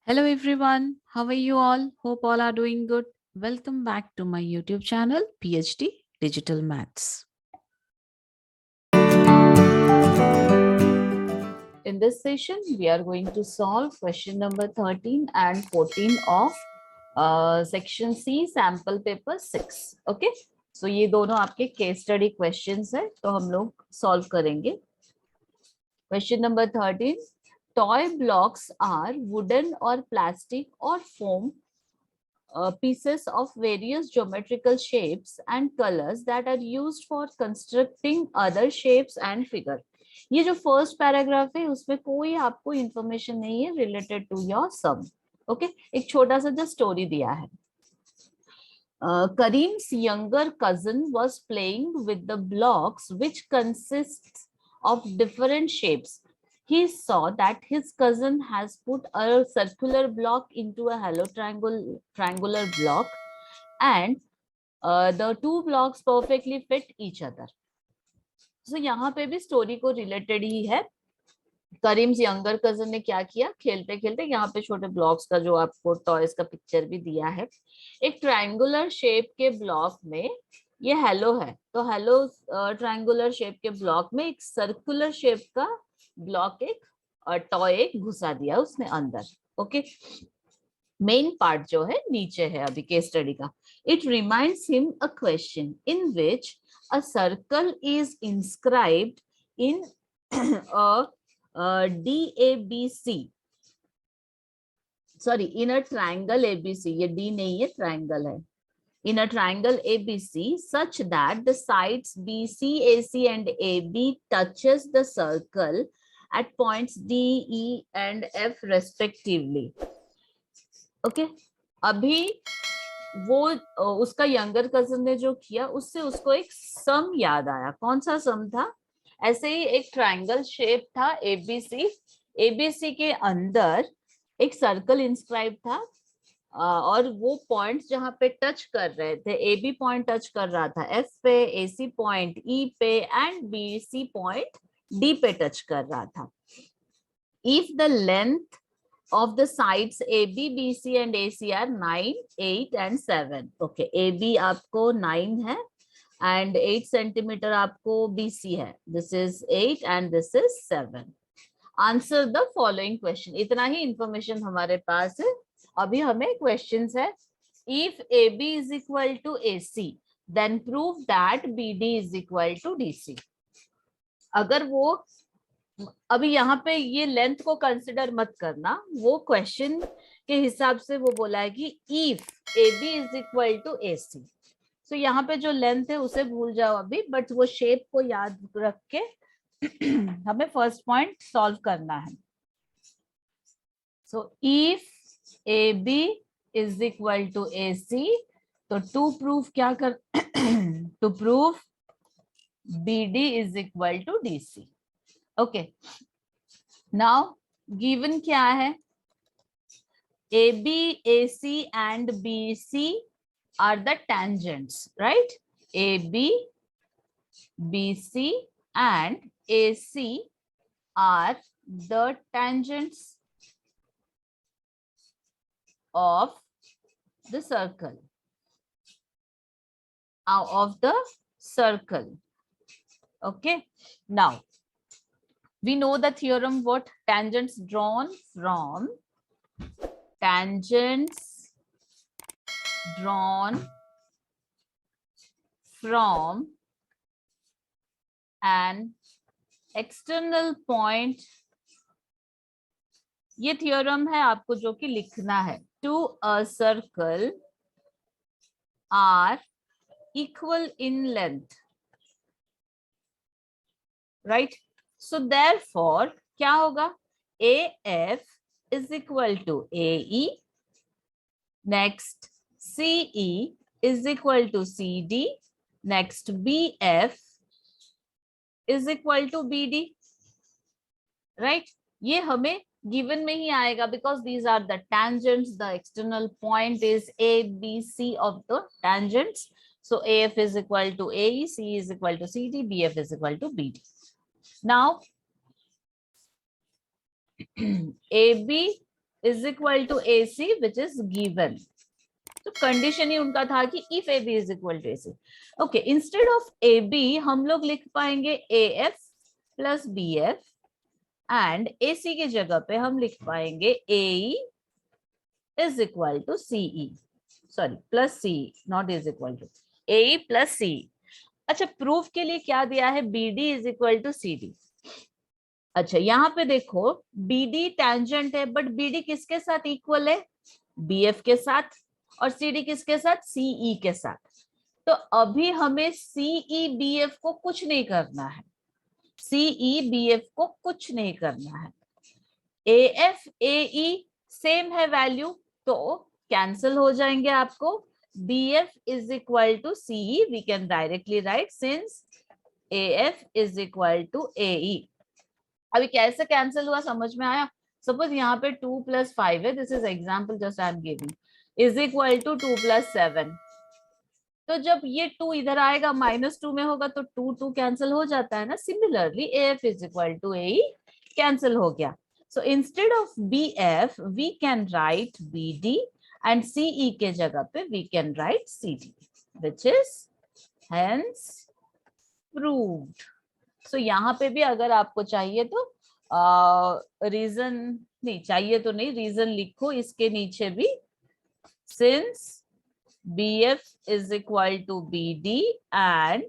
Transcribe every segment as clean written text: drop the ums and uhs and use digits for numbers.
Hello everyone, how are you all? Hope all are doing good. Welcome back to my YouTube channel PhD Digital Maths. In this session, we are going to solve question number 13 and 14 of section C sample paper 6. Okay, so ये दोनों आपके case study questions है, तो हम लोग solve करेंगे. Question number 13. Toy blocks are wooden or plastic or foam pieces of various geometrical shapes and colors that are used for constructing other shapes and figure. ये जो फर्स्ट पैराग्राफ है उसमें कोई आपको इंफॉर्मेशन नहीं है related to your sum. Okay, एक छोटा सा जो स्टोरी दिया है. Kareem's younger cousin was playing with the blocks which consists of different shapes. He saw that his cousin has put a circular block into a hollow triangular block and the two blocks perfectly fit each other. So यहाँ पे भी story को related ही है. Karim's younger cousin ने क्या किया, खेलते खेलते यहाँ पे छोटे ब्लॉक्स का जो आपको टॉयज का पिक्चर भी दिया है, एक ट्रायंगुलर शेप के ब्लॉक में ये हेलो है, तो हेलो ट्रायंगुलर शेप के ब्लॉक में एक सर्कुलर शेप का ब्लॉक एक टॉय एक घुसा दिया उसने अंदर. ओके, मेन पार्ट जो है नीचे है अभी केस स्टडी का. It reminds him a question in which a circle is inscribed in DABC, sorry in a triangle ABC, ये D नहीं है ट्राइंगल है. In a triangle ABC such that the sides BC, AC and AB touches the circle at points D, E and F respectively. Okay, अभी वो उसका younger cousin ने जो किया उससे उसको एक सम याद आया. कौन सा सम था? ऐसे ही एक ट्रायंगल शेप था ABC, ABC के अंदर एक सर्कल इंस्क्राइब था और वो पॉइंट्स जहां पे टच कर रहे थे, AB पॉइंट टच कर रहा था F पे, AC पॉइंट E पे एंड BC पॉइंट D पे टच कर रहा था. If the length of the sides AB, BC and AC are 9, 8 and 7. Okay, AB आपको 9 है and 8 सेंटीमीटर आपको BC है. This is 8 and this is 7. Answer the following question. इतना ही information हमारे पास है. अभी हमें क्वेश्चंस है. If AB is equal to AC, then prove that BD is equal to DC. अगर वो अभी यहाँ पे ये लेंथ को कंसिडर मत करना, वो क्वेश्चन के हिसाब से वो बोला है कि if AB is equal to AC. So यहाँ पे जो लेंथ है उसे भूल जाओ अभी, बट वो शेप को याद रख के हमें फर्स्ट पॉइंट सॉल्व करना है. So if AB is equal to AC, तो टू प्रूफ क्या कर to proof BD is equal to DC. Okay, now given क्या है? AB, AC and BC are the tangents, right? AB, BC and AC are the tangents of the circle. Okay, now we know the theorem. What? Tangents drawn from an external point. ये theorem है आपको जो कि लिखना है. To a circle are equal in length, right? So therefore क्या होगा? AF is equal to AE, next CE is equal to CD, next BF is equal to BD, right? ये हमें given में ही आएगा because these are the tangents. The external point is ABC of the tangents. So AF is equal to AE, CE is equal to CD, BF is equal to BD. Now AB is equal to A C which is given. तो condition ही उनका था कि if A B is equal to A C. Okay, instead of A B हम लोग लिख पाएंगे A F plus B F, and A C की जगह पे हम लिख पाएंगे A E is equal to CE, sorry plus C, not is equal to, A E plus C. अच्छा, प्रूफ के लिए क्या दिया है, B D is equal to C D. अच्छा, यहाँ पे देखो बी डी टेंजेंट है, बट बी डी किसके साथ इक्वल है, बी एफ के साथ, और सी डी किसके साथ, सीई के साथ। तो अभी हमें सीई बी एफ को कुछ नहीं करना है, सीई बी एफ को कुछ नहीं करना है। A F A E same है वैल्यू, तो कैंसिल हो जाएंगे आपको। B F is equal to CE, we can directly write since A F is equal to A E. अभी कैसे कैंसिल हुआ समझ में आया। सपोज यहाँ पे 2 + 5 है, this is example just I am giving, is equal to 2 + 7। तो जब ये 2 इधर आएगा -2 में होगा तो 2 कैंसिल हो जाता है ना। Similarly A F is equal to A cancel हो गया। So instead of B F we can write B D, and CE के जगह पे we can write C D, which is hence proved. So यहाँ पे भी अगर आपको चाहिए तो रीजन नहीं चाहिए तो नहीं, रीजन लिखो इसके नीचे भी, since BF is equal to BD and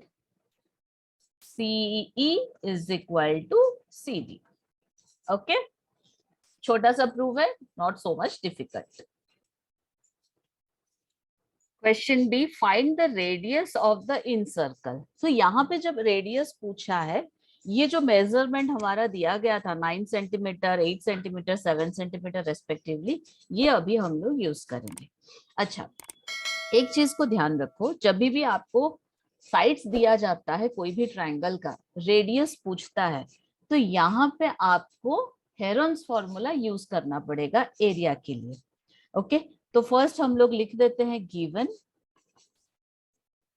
CE is equal to CD. Okay, छोटा सा प्रूव है, not so much difficult. Question B, find the radius of the incircle. So यहाँ पे जब रेडियस पूछा है, ये जो मेजरमेंट हमारा दिया गया था 9 सेंटीमीटर, 8 सेंटीमीटर, 7 सेंटीमीटर रेस्पेक्टिवली, ये अभी हम लोग यूज करेंगे। अच्छा, एक चीज को ध्यान रखो, जब भी आपको साइड्स दिया जाता है कोई भी ट्रायंगल का, रेडियस पूछता है, तो यहाँ पे आपको हेरोन्स फॉर्मूला यूज करना पड़ेगा एरिया के लिए। ओके, तो फर्स्ट हम लोग लिख देते हैं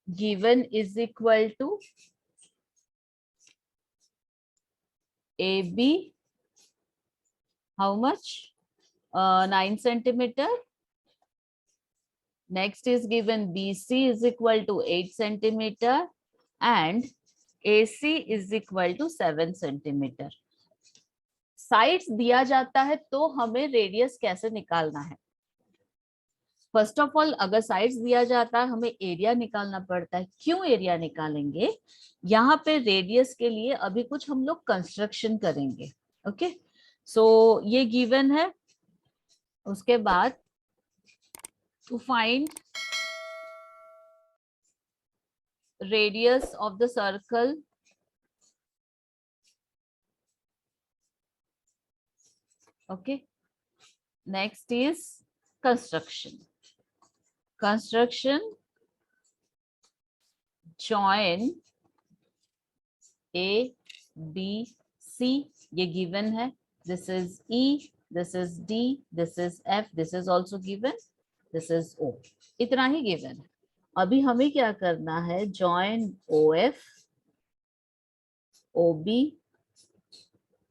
given is equal to A B, how much, 9 centimetre. Next is given BC is equal to 8 centimeter and AC is equal to 7 centimeter. Sides दिया जाता है तो हमें रेडियस कैसे निकालना है। फर्स्ट ऑफ ऑल, अगर साइड्स दिया जाता है हमें एरिया निकालना पड़ता है। क्यों एरिया निकालेंगे, यहाँ पे रेडियस के लिए अभी कुछ हम लोग कंस्ट्रक्शन करेंगे। ओके, सो ये गिवन है। उसके बाद to find radius of the circle, okay, next is construction join A B C, ये given है, this is E, this is D, this is F, this is also given, this is O, इतना ही given है। अभी हमें क्या करना है, join OF, OB,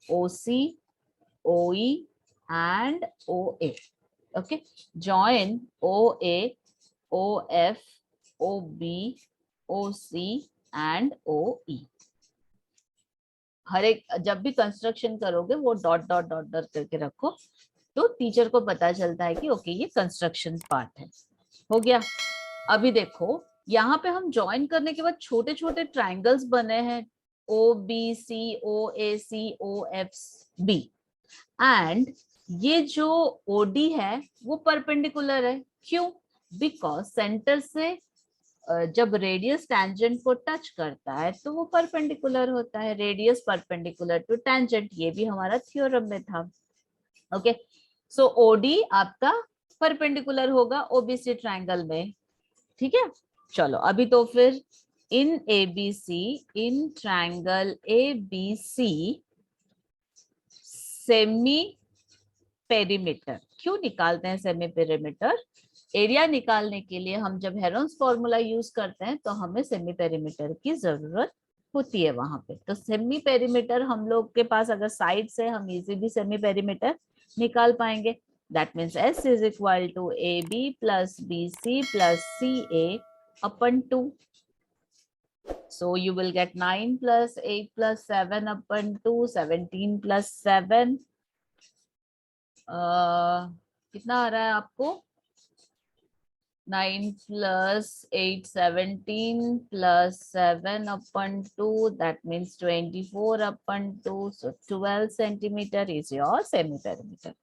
OC, OE and OA। Okay, join OA, OF, OB, OC and OE। हर एक जब भी कंस्ट्रक्शन करोगे वो डॉट डॉट डॉट डॉट करके रखो, तो टीचर को पता चलता है कि ओके ये कंस्ट्रक्शन पार्ट है। हो गया। अभी देखो यहाँ पे हम ज्वाइन करने के बाद छोटे छोटे ट्रायंगल्स बने हैं, OBC, OAC, OFB, एंड ये जो OD है वो परपेंडिकुलर है। क्यों? बिकॉज सेंटर से जब रेडियस टैंजेंट को टच करता है तो वो परपेंडिकुलर होता है, रेडियस परपेंडिकुलर टू टैंजेंट, ये भी हमारा थ्योरम में था। ओके, सो OD आपका परपेंडिकुलर होगा OBC ट्रायंगल में। ठीक है, चलो अभी तो फिर इन ABC, in triangle ABC semi perimeter, क्यों निकालते हैं सेमी पेरीमीटर? एरिया निकालने के लिए हम जब हेरोन्स फॉर्मूला यूज करते हैं तो हमें सेमी पेरीमीटर की जरूरत होती है वहां पे। तो सेमी पेरीमीटर हम लोग के पास अगर साइड से हम इजीली सेमी पेरीमीटर निकाल पाएंगे। That means S is equal to AB plus BC plus CA upon 2. So you will get 9 plus 8 plus 7 upon 2, 17 plus 7. कितना आ रहा है आपको? 9 plus 8, 17 plus 7 upon 2, that means 24 upon 2. So 12 centimeter is your semi-perimeter.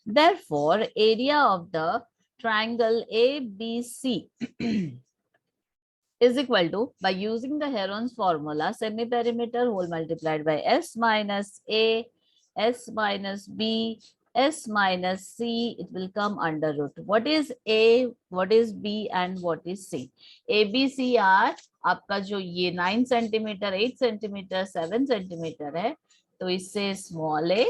Therefore, area of the triangle ABC is equal to, by using the Heron's formula, semi-perimeter whole multiplied by S minus A, S minus B, S minus C, it will come under root. What is A, what is B and what is C? A, B, C are आपका जो ये 9 centimetre, 8 centimetre, 7 centimetre है, तो इससे small a,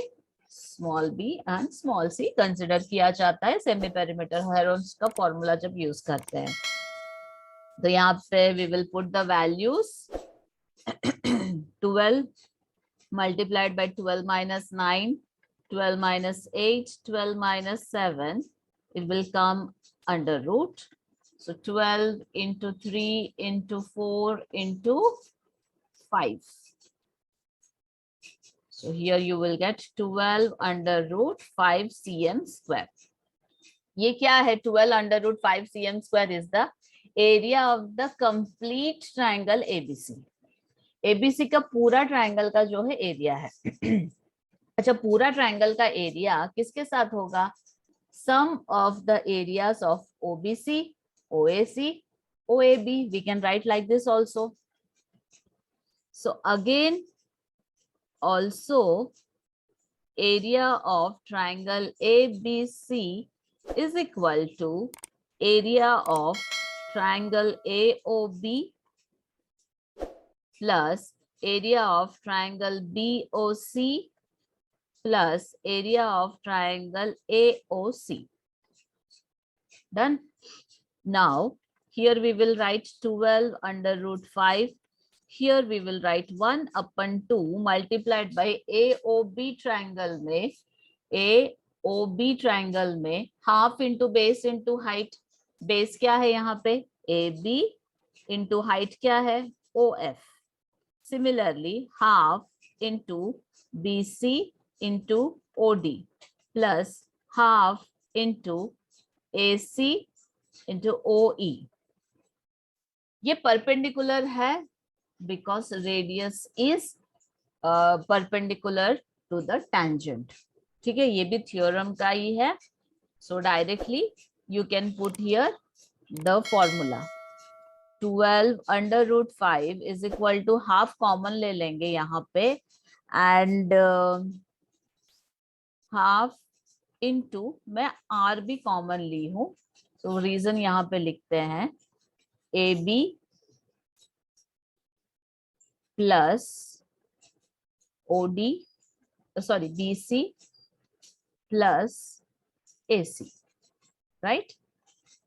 small b and small c consider किया जाता है semi perimeter Heron's का फॉर्मूला जब यूज करते हैं. तो यहाँ पे we will put the values. 12 multiplied by 12 minus 9, 12 minus 8, 12 minus 7, it will come under root. So 12 into 3 into 4 into 5. So here you will get 12 under root 5 cm square. ये क्या है? 12 under root 5 cm square is the area of the complete triangle ABC. ABC का पूरा triangle का जो है area है. अच्छा, पूरा ट्रायंगल का एरिया किसके साथ होगा? Sum of the areas of OBC, OAC, OAB. We can write like this also. So again, also area of triangle ABC is equal to area of triangle AOB plus area of triangle BOC plus area of triangle AOC. Done. Now here we will write 12 under root 5. Here we will write 1 upon 2 multiplied by AOB triangle में, AOB triangle में half into base into height. Base क्या है यहाँ पे? AB into height क्या है? OF. Similarly, half into BC into OD plus half into AC into OE. ये perpendicular है because radius is perpendicular to the tangent. ठीक है, ये भी theorem का ही है. So directly you can put here the formula. 12 under root 5 is equal to half common ले लेंगे यहाँ पे and half into, मैं r भी common ली हूँ, so reason यहाँ पे लिखते हैं AB plus OD, sorry, BC plus AC, right?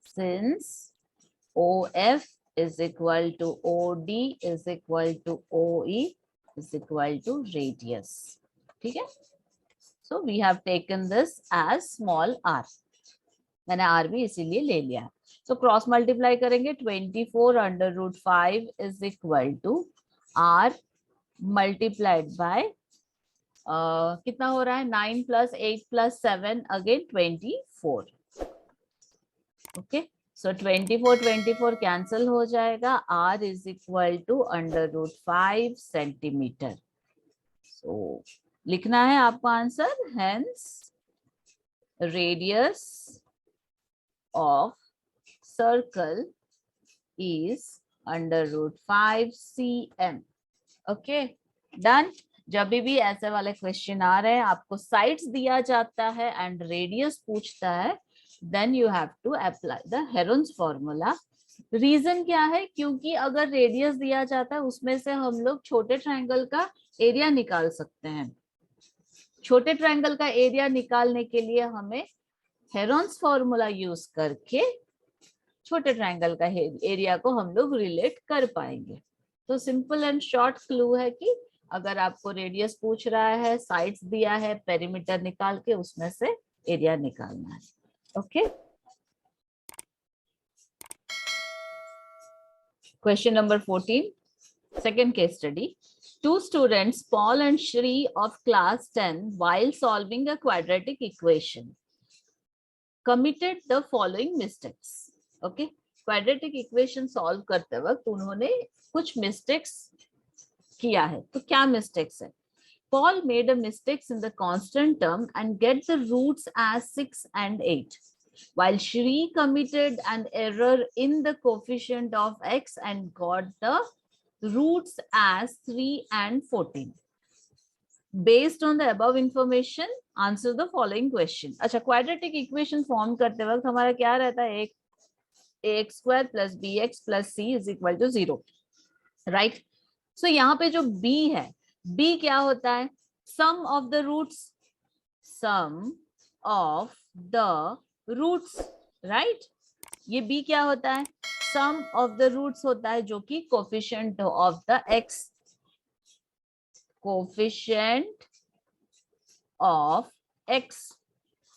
Since OF is equal to OD is equal to OE is equal to radius. ठीक है? So we have taken this as small r. मैंने r भी इसीलिए ले लिया. So cross multiply करेंगे. 24 under root 5 is equal to r multiplied by कितना हो रहा है? 9 plus 8 plus 7 again 24. Okay. So 24 cancel हो जाएगा. R is equal to under root 5 centimeter. So लिखना है आपको answer. Hence radius of circle is under root 5 cm. Okay, done. जब भी ऐसे वाले क्वेश्चन आ रहे हैं, आपको साइड्स दिया जाता है एंड रेडियस पूछता है, then you have to apply the Heron's formula. Reason क्या है? क्योंकि अगर रेडियस दिया जाता है उसमें से हम लोग छोटे ट्रायंगल का एरिया निकाल सकते हैं. छोटे ट्रायंगल का एरिया निकालने के लिए हमें हेरोन्स फॉर्मूला यूज करके छोटे ट्रायंगल का एरिया को हम लोग रिलेट कर पाएंगे. तो सिंपल एंड शॉर्ट क्लू है कि अगर आपको रेडियस पूछ रहा है, साइड्स दिया है, पेरीमीटर निकाल के उसमें से एरिया निकालना है. Okay. Question number 14, second case study. Two students, Paul and Shri of class 10, while solving a quadratic equation, committed the following mistakes. Okay, quadratic equation solve करते वक्त उन्होंने कुछ mistakes किया है. तो क्या mistakes है? Paul made a mistakes in the constant term and get the roots as 6 and 8. While Shri committed an error in the coefficient of x and got the roots as 3 and 14. Based on the above information, answer the following question. अच्छा, quadratic equation form करते वक्त हमारा क्या रहता है? एक ax square plus bx plus c is equal to 0, right? So यहाँ पे जो b है, b क्या होता है? Sum of the roots, sum of the roots, right. ये b क्या होता है? सम ऑफ द रूट्स होता है, जो कि coefficient of the x, coefficient of x.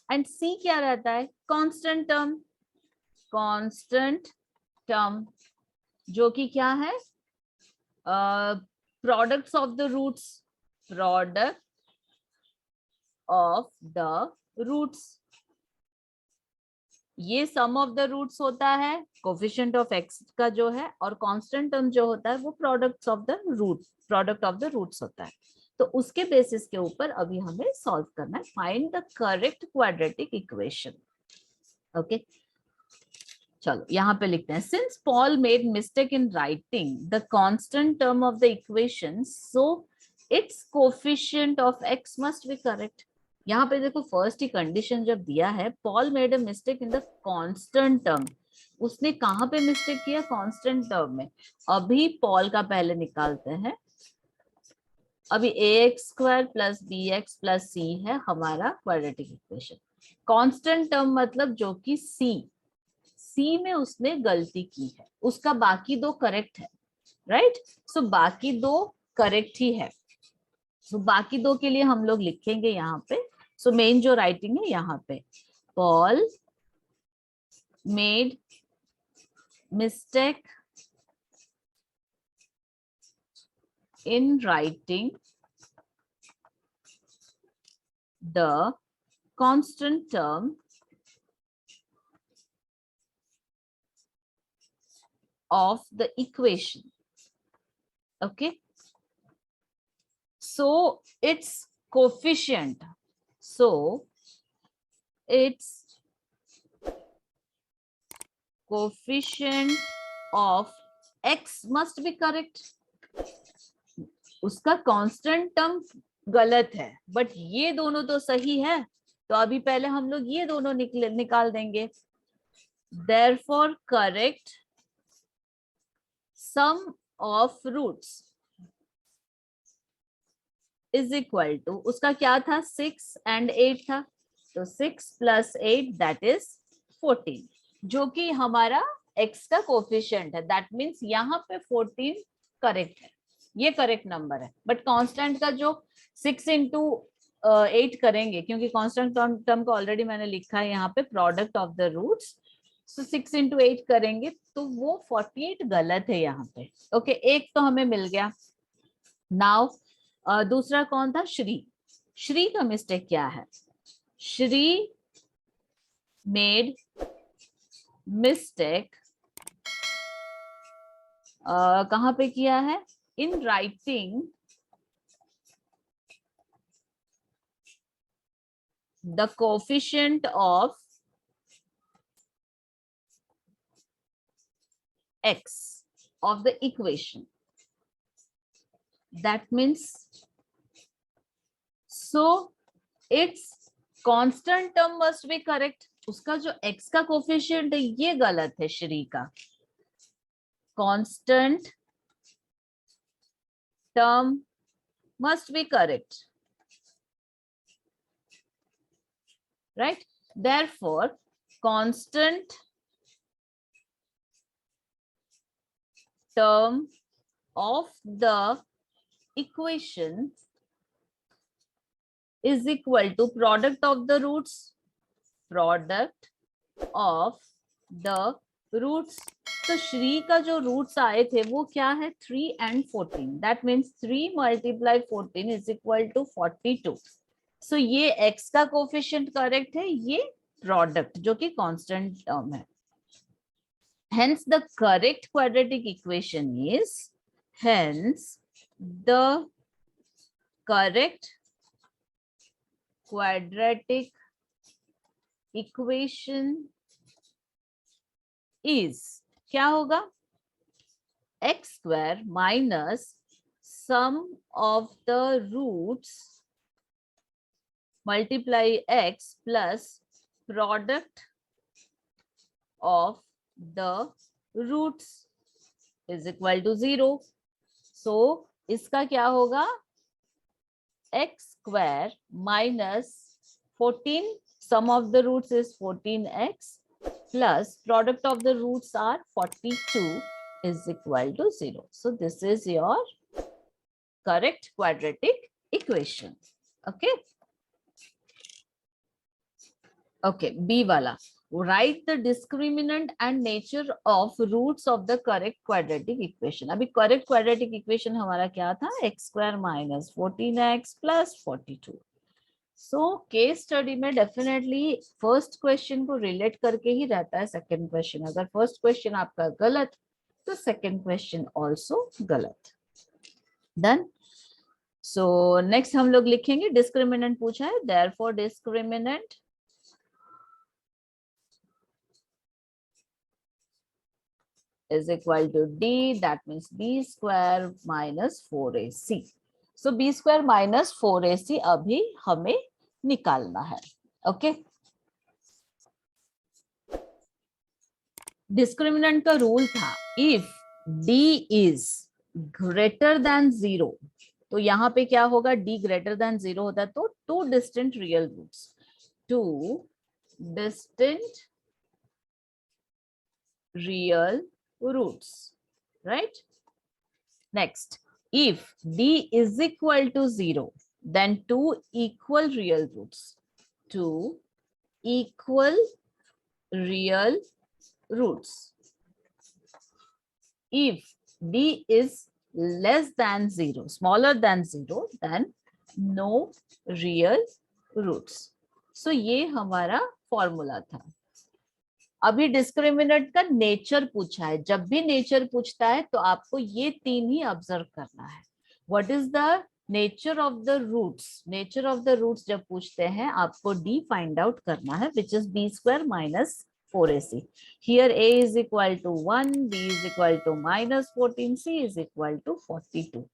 And c क्या रहता है? कांस्टेंट टर्म, कांस्टेंट टर्म, जो कि क्या है? Products of the roots, product of the roots. ये सम ऑफ द रूट्स होता है, कोफिशिएंट ऑफ एक्स का जो है, और कांस्टेंट टर्म जो होता है वो products of the root, product of the roots होता है. तो उसके बेसिस के ऊपर अभी हमें सॉल्व करना है. Find the correct quadratic equation. Okay, चलो यहाँ पे लिखते हैं. Since Paul made mistake in writing the constant term of the equation, so it's coefficient of x must be correct. यहाँ पे देखो, फर्स्ट ही कंडीशन जब दिया है, Paul made a mistake in the constant term. उसने कहाँ पे मिस्टेक किया? कांस्टेंट टर्म में. अभी पॉल का पहले निकालते हैं. अभी ax square plus bx plus c है हमारा क्वाड्रेटिक इक्वेशन. कांस्टेंट टर्म मतलब जो कि c में उसने गलती की है, उसका बाकी दो करेक्ट है, राइट. सो बाकी दो करेक्ट ही है. सो बाकी दो के लिए हम लोग लिखेंगे यहाँ पे. सो मेन जो राइटिंग है यहाँ पे, Paul made mistake in writing the constant term of the equation. Okay, so its coefficient, so its coefficient of x must be correct. उसका कांस्टेंट टर्म गलत है, बट ये दोनों तो सही है. तो अभी पहले हम लोग ये दोनों निकाल देंगे. therefore correct sum of roots is equal to, उसका क्या था? 6 and 8 था. तो 6 plus 8 that is 14, जो कि हमारा x का कोफिशिएंट है. दैट मीन्स यहाँ पे 14 करेक्ट है, ये करेक्ट नंबर है. बट कांस्टेंट का जो 6 इंटू 8 करेंगे, क्योंकि कांस्टेंट टर्म को ऑलरेडी मैंने लिखा है यहाँ पे, product of the roots. So 6 into 8 करेंगे तो वो 48 गलत है यहाँ पे. ओके, एक तो हमें मिल गया. नाउ दूसरा कौन था? श्री. श्री का मिस्टेक क्या है? श्री मेड मिस्टेक, कहाँ पे किया है? In writing the coefficient of x of the equation. That means, so its constant term must be correct. उसका जो x का कोफिशिएंट है ये गलत है. श्री का constant term must be correct, right? Therefore constant term of the equation is equal to product of the roots product of the roots. तो श्री का जो रूट्स आए थे वो क्या है 3 and 14, that means 3 × 14 is equal to 42। So ये x का कोफिशिएंट करेक्ट है, ये प्रोडक्ट जो कि कांस्टेंट टर्म है। Hence the correct quadratic equation is, hence the correct quadratic equation is, क्या होगा, x square minus sum of the roots multiply x plus product of the roots is equal to 0. So इसका क्या होगा, x square minus 14, sum of the roots is 14x plus product of the roots are 42 is equal to 0. So this is your correct quadratic equation. Okay. Okay, B wala. Write the discriminant and nature of roots of the correct quadratic equation. अभी correct quadratic equation हमारा क्या था, x square minus 14x plus 42. So case study में definitely first question को relate करके ही रहता है second question. अगर first question आपका गलत तो second question also गलत. Done. So next हम लोग लिखेंगे discriminant पूछा है, therefore discriminant is equal to D, that means B square minus 4AC. So B square minus 4AC अभी हमें निकालना है. Okay. Discriminant का रूल था, if D is greater than 0, तो यहाँ पे क्या होगा, D greater than 0 होता है तो two distinct real roots, two distinct real roots, right? Next, if D is equal to 0, then two equal real roots, two equal real roots. If D is less than 0, smaller than 0, then no real roots. So ये हमारा formula था. अभी discriminant का nature पूछा है. जब भी nature पूछता है तो आपको ये तीन ही ऑब्जर्व करना है. What is the nature of the roots. Nature of the roots जब पूछते हैं आपको डी फाइंड आउट करना है, which is b square minus 4ac. Here a is equal to 1, b is equal to minus 14, c is equal to 42.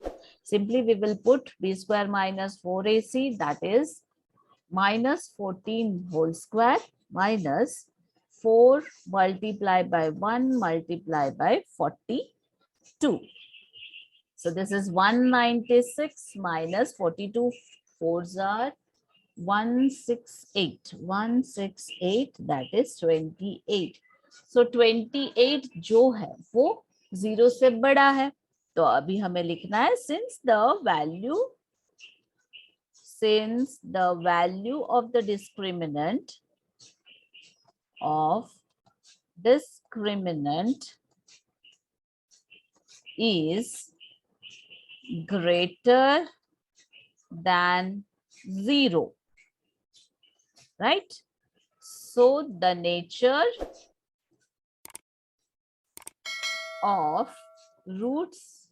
Simply we will put b square minus 4ac, that is minus 14 whole square minus 4 multiplied by 1 multiplied by 42. So this is 196 minus 42, 4s are 168. 168, that is 28. So 28 जो है वो 0 से बड़ा है. तो अभी हमें लिखना है since the value of the discriminant is greater than 0, right? So the nature of roots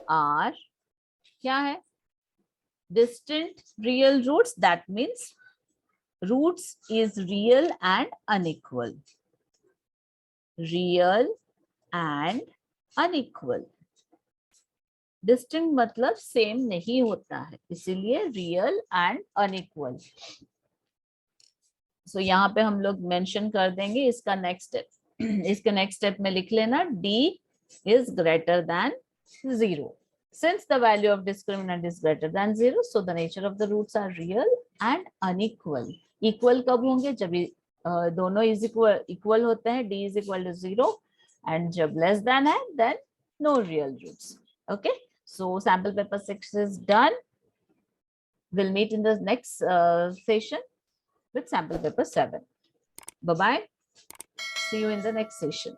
are क्या है, distinct real roots, that means roots is real and unequal. Real and unequal. Distinct मतलब सेम नहीं होता है, इसीलिए real and unequal. So यहाँ पे हम लोग मेंशन कर देंगे इसका नेक्स्ट स्टेप. इसके नेक्स्ट स्टेप में लिख लेना D is greater than 0. Since the value of discriminant is greater than 0, so the nature of the roots are real and unequal. Equal कब होंगे, जब दोनों is equal होते हैं, D is equal to 0, and जब less than है, then no real roots. Okay, so sample paper 6 is done. We'll meet in the next session. with sample paper 7. Bye bye. See you in the next session.